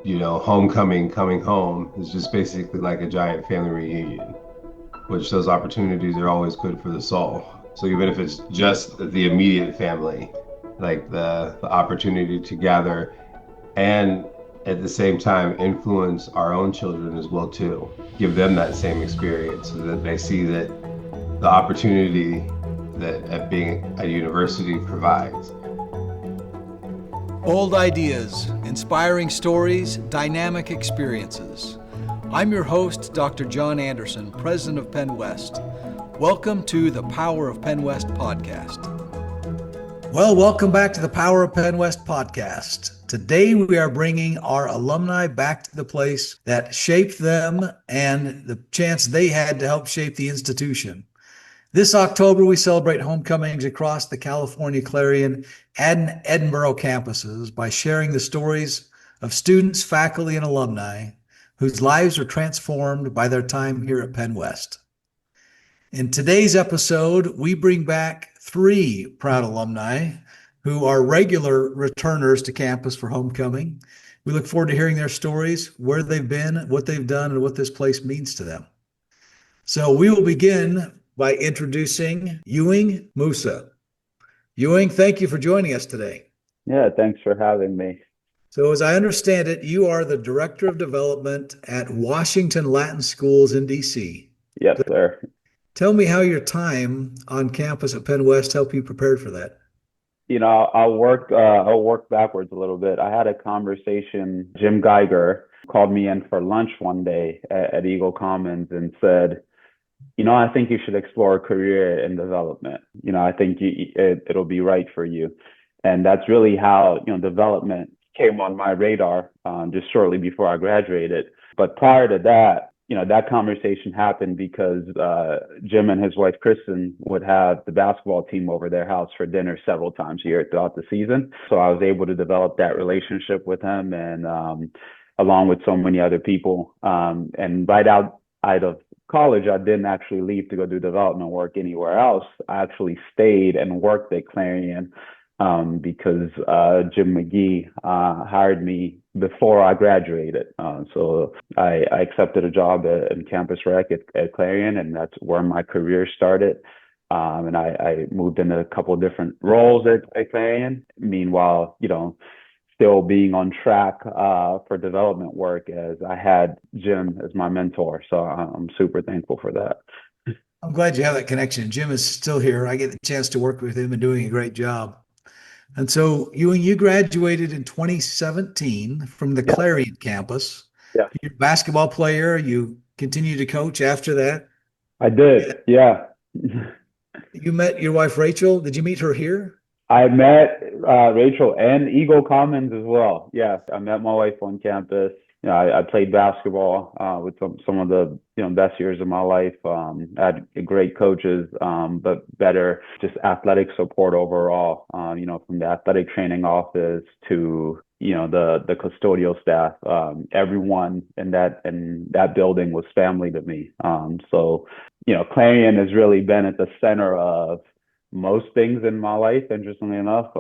homecoming, coming home is just basically like a giant family reunion, which those opportunities are always good for the soul. So even if it's just the immediate family, like the opportunity to gather and at the same time influence our own children as well too, give them that same experience so that they see that the opportunity that at being at university provides. Bold ideas, inspiring stories, dynamic experiences. I'm your host, Dr. John Anderson, president of PennWest. Welcome to the Power of PennWest podcast. Well, welcome back to the Power of PennWest podcast. Today we are bringing our alumni back to the place that shaped them and the chance they had to help shape the institution. This October, we celebrate homecomings across the California Clarion and Edinboro campuses by sharing the stories of students, faculty, and alumni whose lives were transformed by their time here at PennWest. In today's episode, we bring back three proud alumni who are regular returners to campus for homecoming. We look forward to hearing their stories, where they've been, what they've done, and what this place means to them. So we will begin by introducing Ewing Moussa. Ewing, thank you for joining us today. Yeah, thanks for having me. So as I understand it, you are the Director of Development at Washington Latin Schools in DC. Yes, sir. Tell me how your time on campus at PennWest helped you prepare for that. I'll work backwards a little bit. I had a conversation. Jim Geiger called me in for lunch one day at Eagle Commons and said, I think you should explore a career in development. I think it'll be right for you. And that's really how, development came on my radar just shortly before I graduated. But prior to that, that conversation happened because Jim and his wife, Kristen, would have the basketball team over their house for dinner several times a year throughout the season. So I was able to develop that relationship with him and along with so many other people. And right out of college, I didn't actually leave to go do development work anywhere else. I actually stayed and worked at Clarion because Jim McGee hired me before I graduated. So I accepted a job in campus rec at Clarion, and that's where my career started. And I moved into a couple of different roles at Clarion. Meanwhile, still being on track for development work as I had Jim as my mentor. So I'm super thankful for that. I'm glad you have that connection. Jim is still here. I get the chance to work with him and doing a great job. And so Ewing, you graduated in 2017 from the Clarion campus. Yeah. You're a basketball player. You continued to coach after that. I did. Yeah. You met your wife, Rachel. Did you meet her here? I met Rachel and Eagle Commons as well. Yes, I met my wife on campus. I played basketball with some of the best years of my life. I had great coaches, but better just athletic support overall. From the athletic training office to the custodial staff. Everyone in that building was family to me. So Clarion has really been at the center of most things in my life, interestingly enough.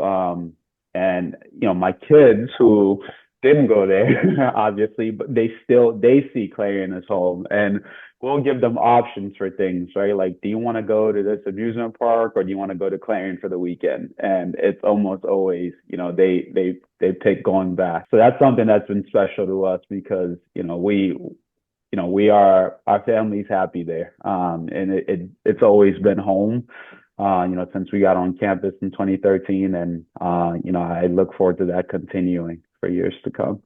And my kids who didn't go there, obviously, but they see Clarion as home, and we'll give them options for things, right? Like, do you want to go to this amusement park or do you want to go to Clarion for the weekend? And it's almost always, they pick going back. So that's something that's been special to us because, our family's happy there. And it's always been home. Since we got on campus in 2013, and I look forward to that continuing for years to come.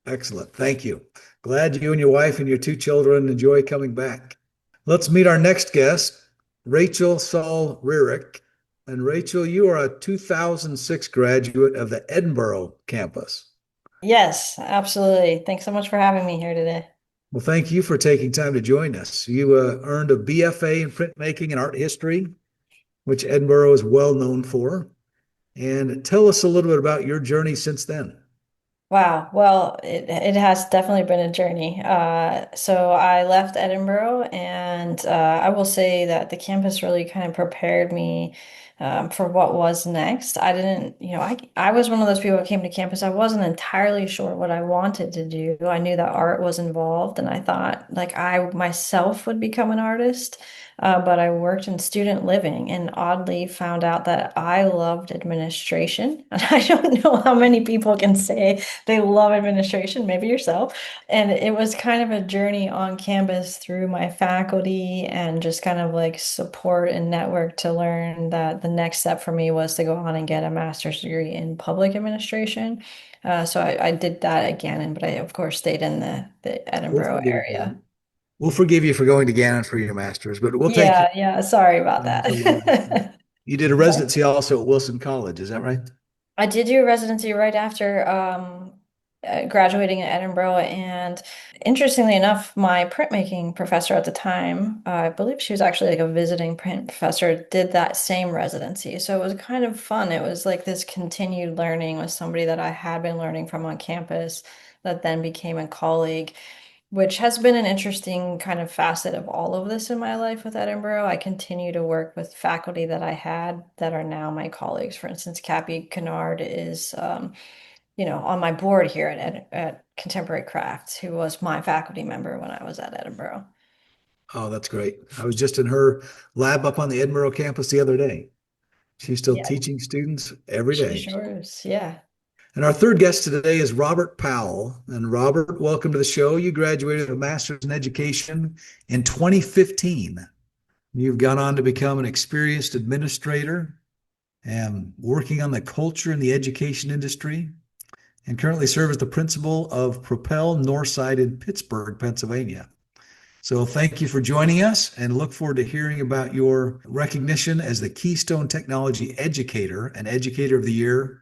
Excellent. Thank you. Glad you and your wife and your two children enjoy coming back. Let's meet our next guest, Rachel Saul Rearick. And Rachel, you are a 2006 graduate of the Edinboro campus. Yes, absolutely. Thanks so much for having me here today. Well, thank you for taking time to join us. You earned a BFA in Printmaking and Art History, which Edinboro is well known for. And tell us a little bit about your journey since then. Wow. Well, it has definitely been a journey. So I left Edinboro, and I will say that the campus really kind of prepared me for what was next. I didn't, I was one of those people that came to campus. I wasn't entirely sure what I wanted to do. I knew that art was involved, and I thought like I myself would become an artist. But I worked in student living and oddly found out that I loved administration. And I don't know how many people can say they love administration, maybe yourself. And it was kind of a journey on campus through my faculty and just kind of like support and network to learn that the next step for me was to go on and get a master's degree in public administration. So I did that again, but I of course stayed in the We'll Edinboro forgive area. you. We'll forgive you for going to Gannon for your master's, but we'll take you. Yeah, yeah. Sorry about that. You did a residency also at Wilson College, is that right? I did do a residency right after graduating in Edinboro, and interestingly enough, my printmaking professor at the time, I believe she was actually like a visiting print professor, did that same residency. So it was kind of fun. It was like this continued learning with somebody that I had been learning from on campus that then became a colleague, which has been an interesting kind of facet of all of this in my life with Edinboro. I continue to work with faculty that I had that are now my colleagues. For instance, Cappy Kennard is, on my board here at Contemporary Crafts, who was my faculty member when I was at Edinboro. Oh, that's great. I was just in her lab up on the Edinburgh campus the other day. She's still Yeah, teaching students every she day. sure is. Yeah. And our third guest today is Robert Powell. And Robert, welcome to the show. You graduated with a master's in education in 2015. You've gone on to become an experienced administrator and working on the culture in the education industry, and currently serve as the principal of Propel Northside in Pittsburgh, Pennsylvania. So thank you for joining us and look forward to hearing about your recognition as the Keystone Technology Educator and Educator of the Year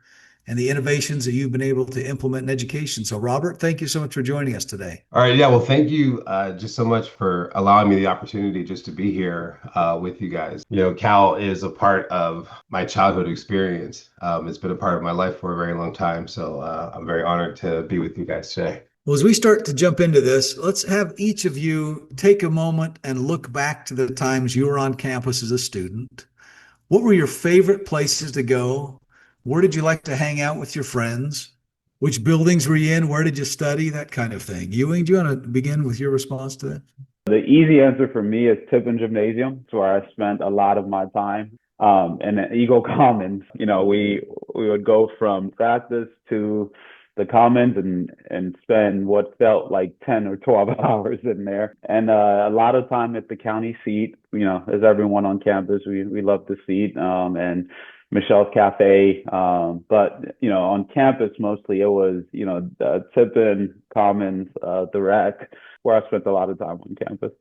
and the innovations that you've been able to implement in education. So Robert, thank you so much for joining us today. All right, yeah, well, thank you just so much for allowing me the opportunity just to be here with you guys. Cal is a part of my childhood experience. It's been a part of my life for a very long time, so I'm very honored to be with you guys today. Well, as we start to jump into this, let's have each of you take a moment and look back to the times you were on campus as a student. What were your favorite places to go? Where did you like to hang out with your friends? Which buildings were you in? Where did you study? That kind of thing. Ewing, do you want to begin with your response to that? The easy answer for me is Tippin Gymnasium. It's where I spent a lot of my time. And at Eagle Commons, we would go from practice to the Commons and spend what felt like 10 or 12 hours in there. And a lot of time at the county seat, as everyone on campus, we love the seat and Michelle's Cafe. But, on campus, mostly it was, Tippin, Commons, the Rec, where I spent a lot of time on campus.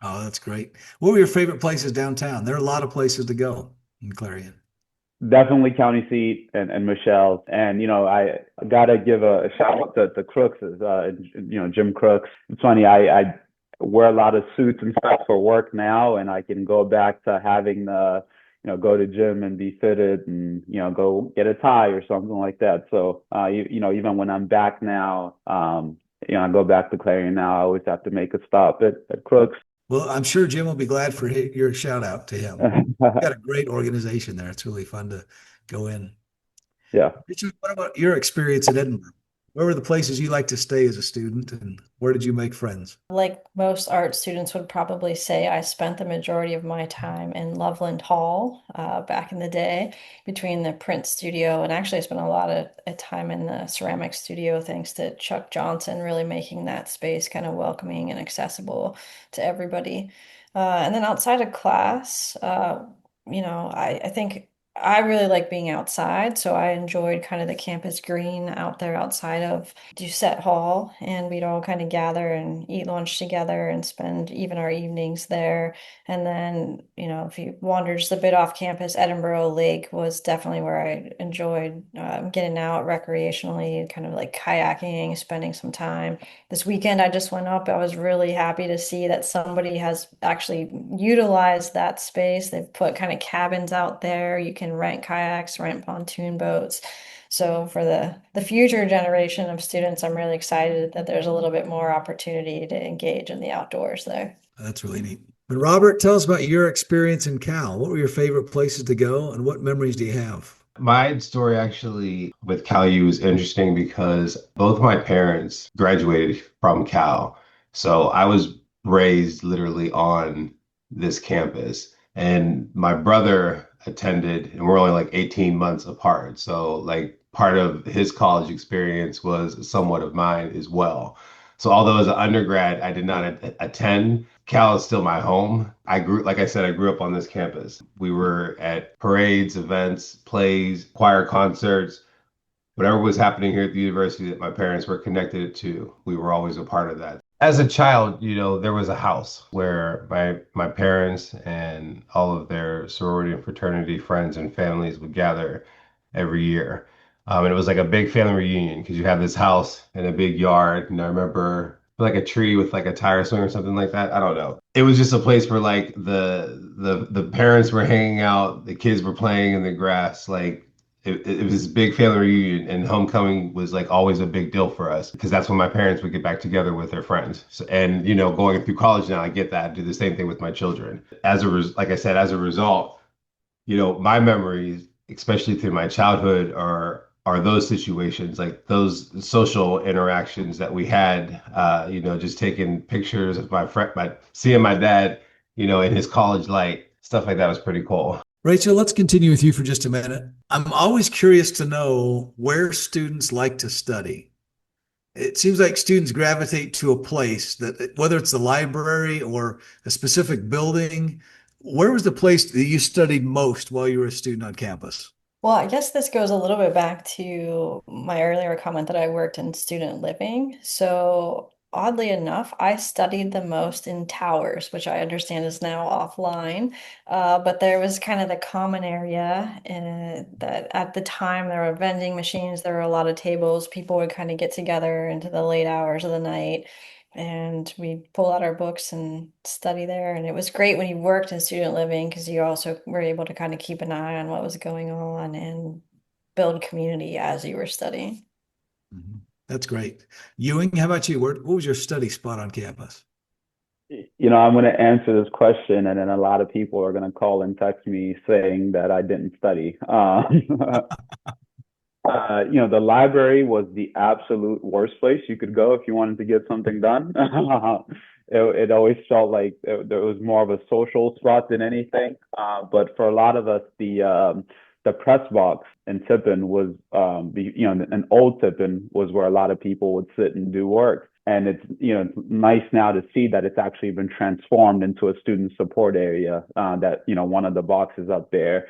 Oh, that's great. What were your favorite places downtown? There are a lot of places to go in Clarion. Definitely county seat and Michelle's. And, I gotta give a shout out to Crooks, Jim Crooks. It's funny, I wear a lot of suits and stuff for work now, and I can go back to having the, go to gym and be fitted and, go get a tie or something like that. So, even when I'm back now, I go back to Clarion now, I always have to make a stop at Crooks. Well, I'm sure Jim will be glad for your shout out to him. You've got a great organization there. It's really fun to go in. Yeah. Richard, what about your experience in Edinburgh? Where were the places you like to stay as a student, and where did you make friends? Like most art students would probably say, I spent the majority of my time in Loveland Hall back in the day between the print studio, and actually I spent a lot of time in the ceramic studio thanks to Chuck Johnson really making that space kind of welcoming and accessible to everybody. And then outside of class, I think I really like being outside, so I enjoyed kind of the campus green out there outside of Doucette Hall, and we'd all kind of gather and eat lunch together and spend even our evenings there. And then, if you wandered just a bit off campus, Edinboro Lake was definitely where I enjoyed getting out recreationally, kind of like kayaking, spending some time. This weekend, I just went up. I was really happy to see that somebody has actually utilized that space. They've put kind of cabins out there. You can rent kayaks, rent pontoon boats. So for the future generation of students, I'm really excited that there's a little bit more opportunity to engage in the outdoors there. That's really neat. And Robert, tell us about your experience in Cal. What were your favorite places to go and what memories do you have? My story actually with Cal U is interesting because both my parents graduated from Cal. So I was raised literally on this campus. And my brother attended, and we're only like 18 months apart. So, like, part of his college experience was somewhat of mine as well. So, although as an undergrad, I did not attend, Cal is still my home. Like I said, I grew up on this campus. We were at parades, events, plays, choir concerts, whatever was happening here at the university that my parents were connected to, we were always a part of that. As a child, there was a house where my parents and all of their sorority and fraternity friends and families would gather every year. And it was like a big family reunion because you have this house and a big yard. And I remember like a tree with like a tire swing or something like that. I don't know. It was just a place where like the parents were hanging out, the kids were playing in the grass, like it was this big family reunion, and homecoming was like always a big deal for us because that's when my parents would get back together with their friends. So, and going through college now, I get that. I do the same thing with my children. Like I said, as a result, my memories, especially through my childhood, are those situations, like those social interactions that we had. Just taking pictures of seeing my dad, in his college light, stuff like that was pretty cool. Rachel, let's continue with you for just a minute. I'm always curious to know where students like to study. It seems like students gravitate to a place that, whether it's the library or a specific building, where was the place that you studied most while you were a student on campus? Well, I guess this goes a little bit back to my earlier comment that I worked in student living. So, oddly enough, I studied the most in towers, which I understand is now offline. But there was kind of the common area that at the time there were vending machines, there were a lot of tables. People would kind of get together into the late hours of the night and we'd pull out our books and study there. And it was great when you worked in student living because you also were able to kind of keep an eye on what was going on and build community as you were studying. Mhm. That's great. Ewing, how about you? What was your study spot on campus? I'm going to answer this question, and then a lot of people are going to call and text me saying that I didn't study. The library was the absolute worst place you could go if you wanted to get something done. It always felt like there was more of a social spot than anything. But for a lot of us, the press box in Tippin was, an old Tippin was where a lot of people would sit and do work. And it's nice now to see that it's actually been transformed into a student support area. That one of the boxes up there,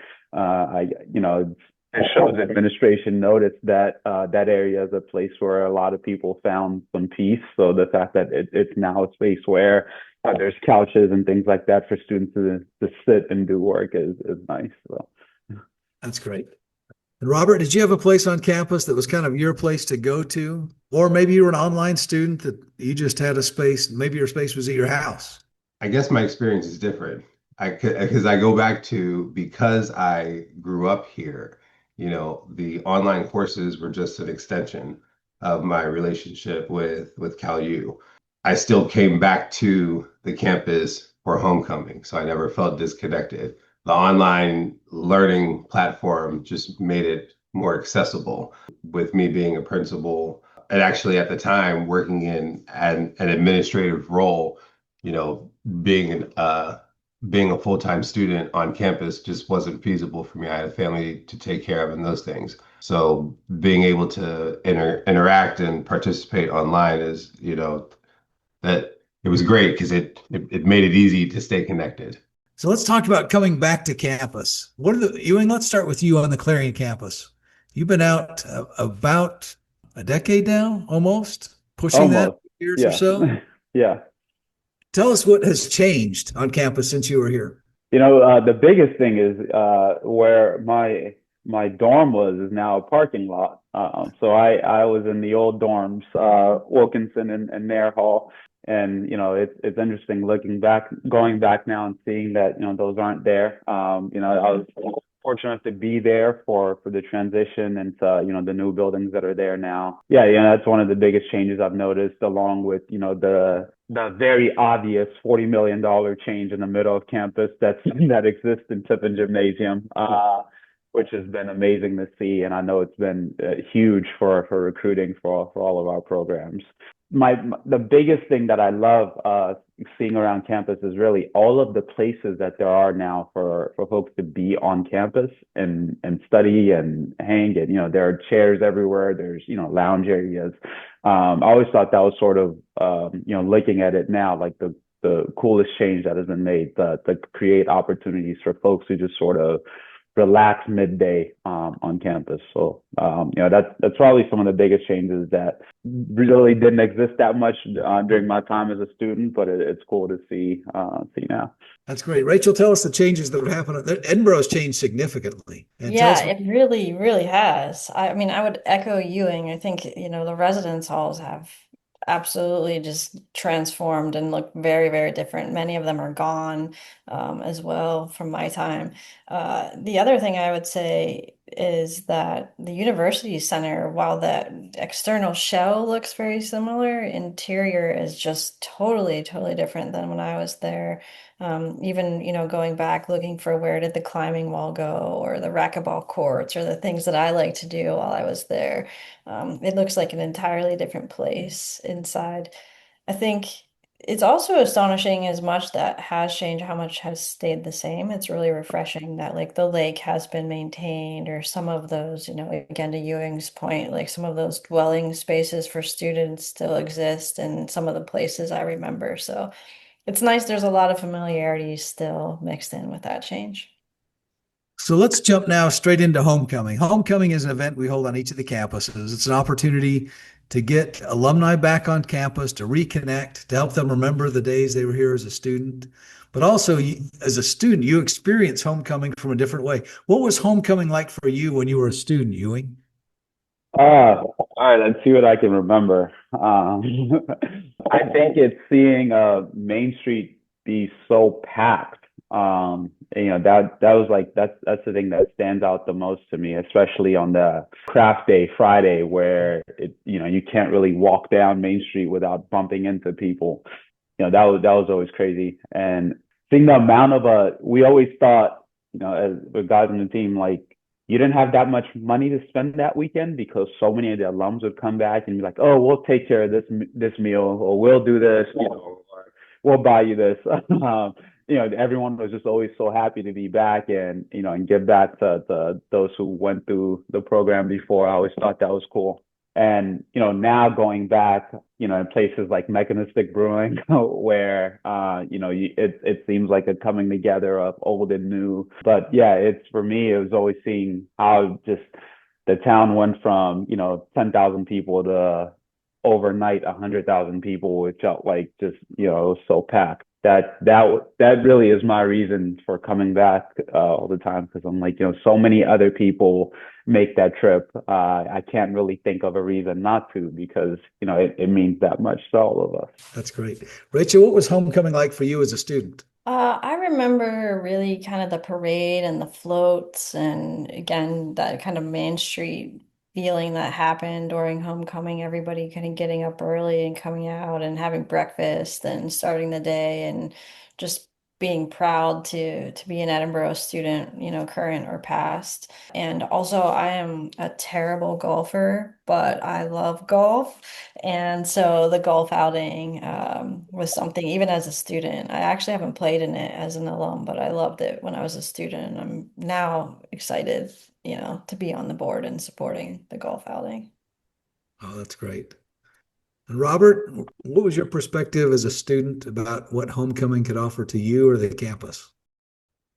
it shows administration noticed that that area is a place where a lot of people found some peace. So the fact that it's now a space where there's couches and things like that for students to sit and do work is nice. So. That's great. And Robert, did you have a place on campus that was kind of your place to go to? Or maybe you were an online student that you just had a space, maybe your space was at your house. I guess my experience is different. Because I go back to because I grew up here, the online courses were just an extension of my relationship with Cal U. I still came back to the campus for homecoming, so I never felt disconnected. The online learning platform just made it more accessible. With me being a principal, and actually at the time working in an administrative role, you know, being being a full-time student on campus just wasn't feasible for me. I had a family to take care of and those things. So being able to interact and participate online is, that it was great because it made it easy to stay connected. So let's talk about coming back to campus. Ewing, let's start with you on the Clarion campus. You've been out about a decade now, almost, pushing that Almost. years or Yeah. so. Yeah. Tell us what has changed on campus since you were here. The biggest thing is where my dorm was is now a parking lot. So I was in the old dorms, Wilkinson and Nair Hall. And it's interesting going back now and seeing that those aren't there. I was fortunate to be there for the transition into, the new buildings that are there now. Yeah, that's one of the biggest changes I've noticed, along with, the very obvious $40 million change in the middle of campus that exists in Tiffin Gymnasium, which has been amazing to see. And I know it's been huge for recruiting for all of our programs. The biggest thing that I love seeing around campus is really all of the places that there are now for folks to be on campus and study and hang. And there are chairs everywhere. There's lounge areas. I always thought that was sort of looking at it now, like the coolest change that has been made to create opportunities for folks who just sort of relax midday on campus. So that's probably some of the biggest changes that really didn't exist that much during my time as a student, but it's cool to see now. That's great. Rachel, tell us the changes that would happen. Edinboro's changed significantly. And tell Yeah, us, it really, really has. I mean, I would echo Ewing. I think, the residence halls have absolutely just transformed and look very, very different. Many of them are gone as well from my time. The other thing I would say is that the university center, while the external shell looks very similar, interior is just totally, totally different than when I was there. Even, going back looking for where did the climbing wall go or the racquetball courts or the things that I like to do while I was there. It looks like an entirely different place inside. I think it's also astonishing as much that has changed, how much has stayed the same. It's really refreshing that like the lake has been maintained, or some of those, again to Ewing's point, like some of those dwelling spaces for students still exist in some of the places I remember. So it's nice. There's a lot of familiarity still mixed in with that change. so let's jump now straight into homecoming. Homecoming is an event we hold on each of the campuses. It's an opportunity to get alumni back on campus, to reconnect, to help them remember the days they were here as a student. But also, as a student, you experience homecoming from a different way. What was homecoming like for you when you were a student, Ewing? All right, let's see what I can remember. I think it's seeing Main Street be so packed. That was like that's the thing that stands out the most to me, especially on the craft day Friday, where you can't really walk down Main Street without bumping into people. That was always crazy. And seeing the amount of we always thought, as the guys on the team, like, you didn't have that much money to spend that weekend because so many of the alums would come back and be like, "Oh, we'll take care of this meal, or we'll do this, or we'll buy you this." Everyone was just always so happy to be back and give back to those who went through the program before. I always thought that was cool. And now going back, in places like Mechanistic Brewing, where it seems like a coming together of old and new. But yeah, it's, for me, it was always seeing how just the town went from 10,000 people to overnight 100,000 people. It felt like just it was so packed. That really is my reason for coming back all the time, because I'm like, so many other people make that trip. I can't really think of a reason not to, because it means that much to all of us. That's great. Rachel, what was homecoming like for you as a student? I remember really kind of the parade and the floats, and again, that kind of Main Street feeling that happened during homecoming, everybody kind of getting up early and coming out and having breakfast and starting the day, and just being proud to be an Edinboro student, current or past. And also, I am a terrible golfer, but I love golf. And so the golf outing was something, even as a student. I actually haven't played in it as an alum, but I loved it when I was a student. I'm now excited, to be on the board and supporting the golf outing. Oh, that's great. And Robert, what was your perspective as a student about what homecoming could offer to you or the campus?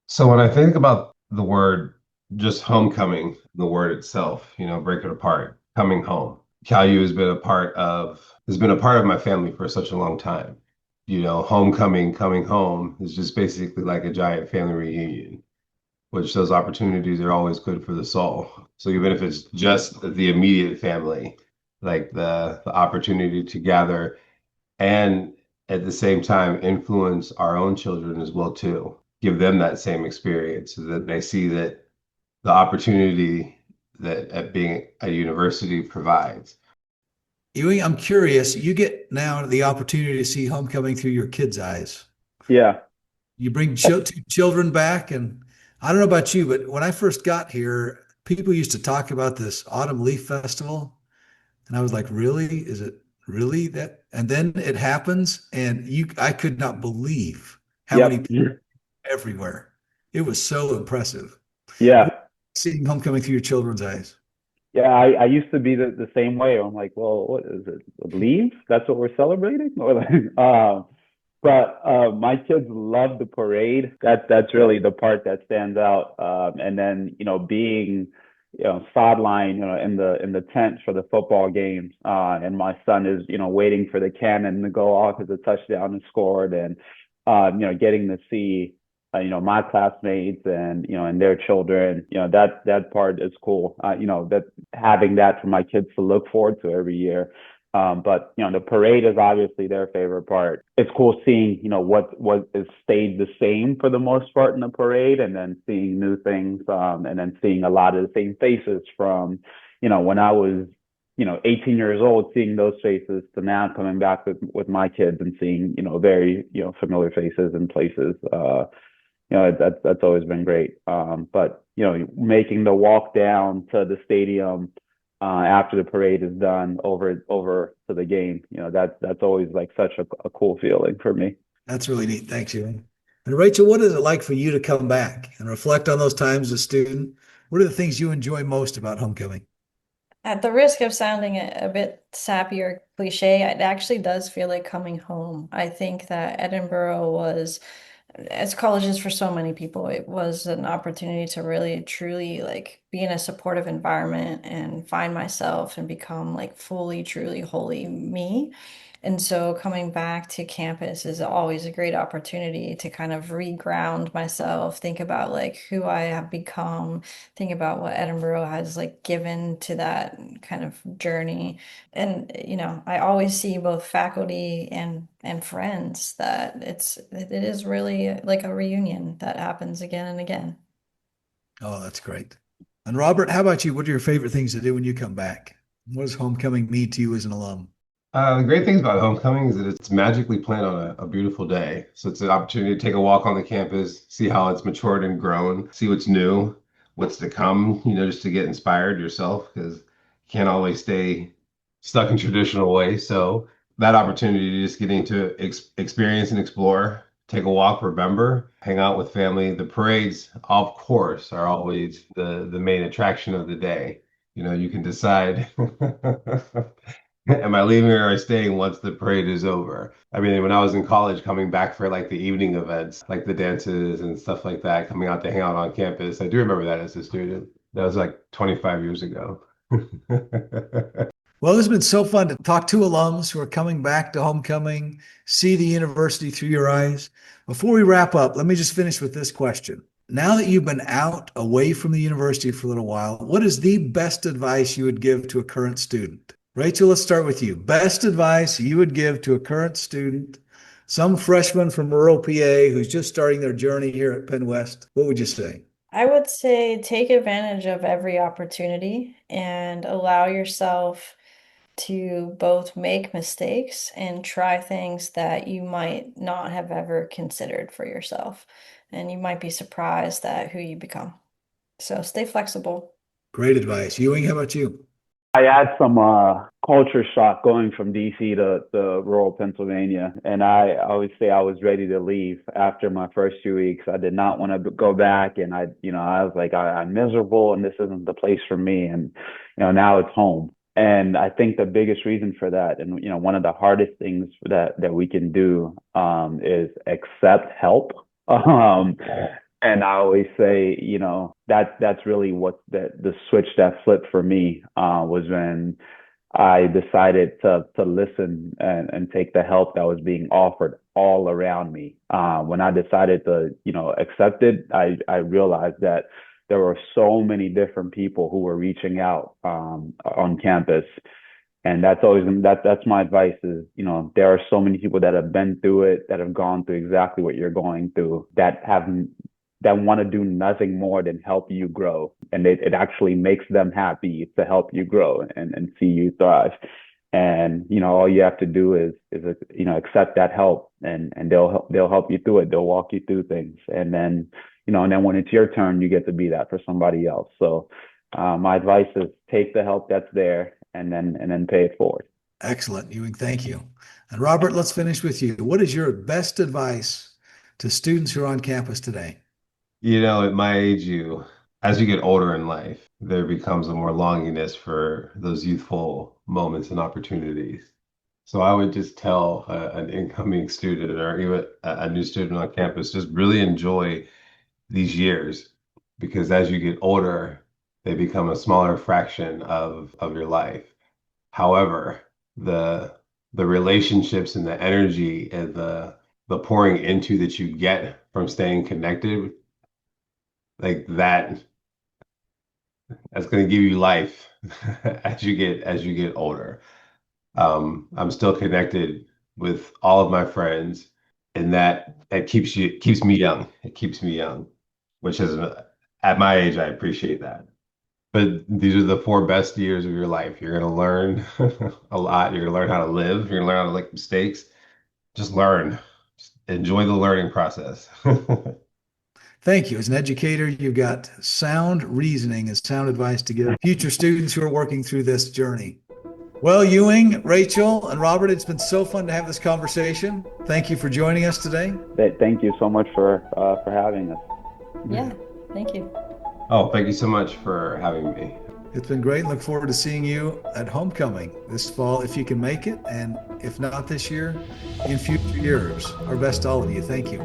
So when I think about the word just homecoming, the word itself, break it apart, coming home. Cal U has been a part of my family for such a long time. Homecoming, coming home is just basically like a giant family reunion, which those opportunities are always good for the soul. So even if it's just the immediate family, like the opportunity to gather and at the same time influence our own children as well too, give them that same experience so that they see that the opportunity that at being a university provides. Ewing, I'm curious, you get now the opportunity to see homecoming through your kids' eyes. Yeah. You bring two children back, and I don't know about you, but when I first got here, people used to talk about this autumn leaf festival, and I was like, really? Is it really that? And then it happens, and I could not believe how many Yep. people everywhere. It was so impressive. What, Yeah. seeing homecoming through your children's eyes. Yeah, I used to be the same way. I'm like, well, what is it? Leave? That's what we're celebrating? Or like, but my kids love the parade. That's really the part that stands out. And then being sideline, in the tent for the football games, and my son is waiting for the cannon to go off as a touchdown is scored, and getting to see my classmates and their children, that part is cool. That having that for my kids to look forward to every year. But the parade is obviously their favorite part. It's cool seeing what is stayed the same for the most part in the parade, and then seeing new things, and then seeing a lot of the same faces from when I was 18 years old, seeing those faces to now coming back with my kids and seeing very familiar faces and places. That's always been great. But making the walk down to the stadium after the parade is done over to the game, that's always like such a cool feeling for me. That's really neat. Thanks, Ewing. And Rachel, what is it like for you to come back and reflect on those times as a student? What are the things you enjoy most about homecoming? At the risk of sounding a bit sappy or cliche, it actually does feel like coming home. I think that Edinboro was, as colleges for so many people, it was an opportunity to really truly like be in a supportive environment and find myself and become like fully, truly, wholly me. And so coming back to campus is always a great opportunity to kind of reground myself, think about like who I have become, think about what Edinboro has like given to that kind of journey. And I always see both faculty and friends that it is really like a reunion that happens again and again. Oh, that's great. And Robert, how about you? What are your favorite things to do when you come back? What does homecoming mean to you as an alum? The great things about homecoming is that it's magically planned on a beautiful day. So it's an opportunity to take a walk on the campus, see how it's matured and grown, see what's new, what's to come, just to get inspired yourself because you can't always stay stuck in traditional ways. So that opportunity just getting to experience and explore, take a walk, remember, hang out with family. The parades, of course, are always the main attraction of the day. You can decide am I leaving or am I staying once the parade is over? I mean, when I was in college, coming back for like the evening events, like the dances and stuff like that, coming out to hang out on campus, I do remember that as a student. That was like 25 years ago. Well, it's been so fun to talk to alums who are coming back to homecoming, see the university through your eyes. Before we wrap up, let me just finish with this question. Now that you've been out away from the university for a little while, what is the best advice you would give to a current student? Rachel, let's start with you. Best advice you would give to a current student, some freshman from rural PA who's just starting their journey here at PennWest. What would you say? I would say take advantage of every opportunity and allow yourself to both make mistakes and try things that you might not have ever considered for yourself. And you might be surprised at who you become. So stay flexible. Great advice. Ewing, how about you? I had some culture shock going from DC to rural Pennsylvania, and I always say I was ready to leave after my first 2 weeks. I did not want to go back, and I was like, I'm miserable, and this isn't the place for me. And now it's home. And I think the biggest reason for that, and one of the hardest things that we can do, is accept help. Um, and I always say, that's really what the switch that flipped for me, was when I decided to listen and take the help that was being offered all around me. When I decided to, accept it, I realized that there were so many different people who were reaching out, on campus. And that's my advice is, there are so many people that have been through it, that have gone through exactly what you're going through, that have that want to do nothing more than help you grow. And it actually makes them happy to help you grow and see you thrive. And, all you have to do is accept that help, and they'll help you through it. They'll walk you through things. And then, and then when it's your turn, you get to be that for somebody else. So my advice is take the help that's there and then pay it forward. Excellent, Ewing. Thank you. And Robert, let's finish with you. What is your best advice to students who are on campus today? At my age, as you get older in life, there becomes a more longingness for those youthful moments and opportunities. So I would just tell an incoming student or even a new student on campus, just really enjoy these years, because as you get older, they become a smaller fraction of your life. However, the relationships and the energy and the pouring into that you get from staying connected, like that's going to give you life as you get older. I'm still connected with all of my friends, and that keeps me young. It keeps me young, which is at my age, I appreciate that. But these are the 4 best years of your life. You're going to learn a lot. You're going to learn how to live. You're going to learn how to make mistakes. Just learn. Just enjoy the learning process. Thank you. As an educator, you've got sound reasoning and sound advice to give future students who are working through this journey. Well, Ewing, Rachel, and Robert, it's been so fun to have this conversation. Thank you for joining us today. Thank you so much for having us. Yeah, thank you. Oh, thank you so much for having me. It's been great. Look forward to seeing you at homecoming this fall, if you can make it, and if not this year, in future years. Our best to all of you. Thank you.